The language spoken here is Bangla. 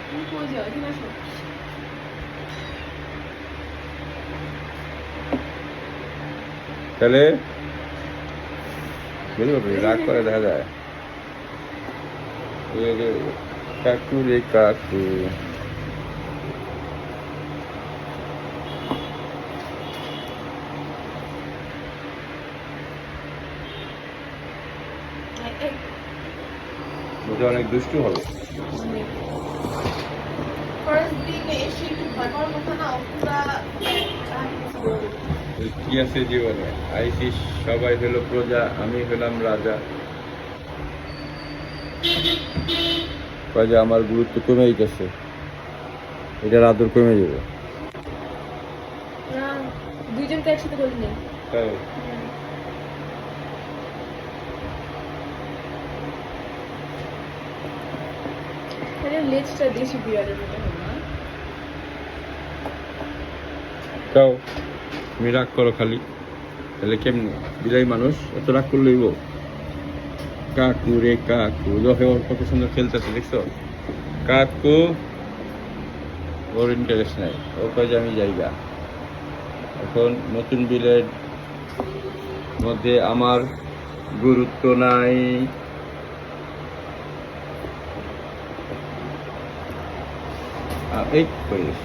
তুমি কই যাও? এখানে আসো। তাহলে বুঝলো রাগ করে দেখা যায়। কাকু রে কাকু, বুঝে অনেক দুষ্টু হবে। ফার্স্ট দিন এসে একটু ভয় পাওয়ার কথা না, পুরা কি আছে জীবনে? আইসিস সবাই হলো প্রজা, আমি হলাম রাজা। কয় যে আমার গুরুত্ব কমে গেছে, এটার আদর কমে যাবে। না, দুইজনকে একসাথে বলি না। তাই তাহলে লেজটা দেশি বিড়ালের মতো হয় না? তাও তুমি রাগ করো খালি, তাহলে কেমনি? বিলাই মানুষ এত রাগ করলেই কাকু রে কাকু, দেখো ওর কত সুন্দর খেলতেছে, দেখছো? কাকু ওর ইন্টারেস্ট নাই, ও কয় যে আমি জায়গা। এখন নতুন বিলের মধ্যে আমার গুরুত্ব নাই। এই করিস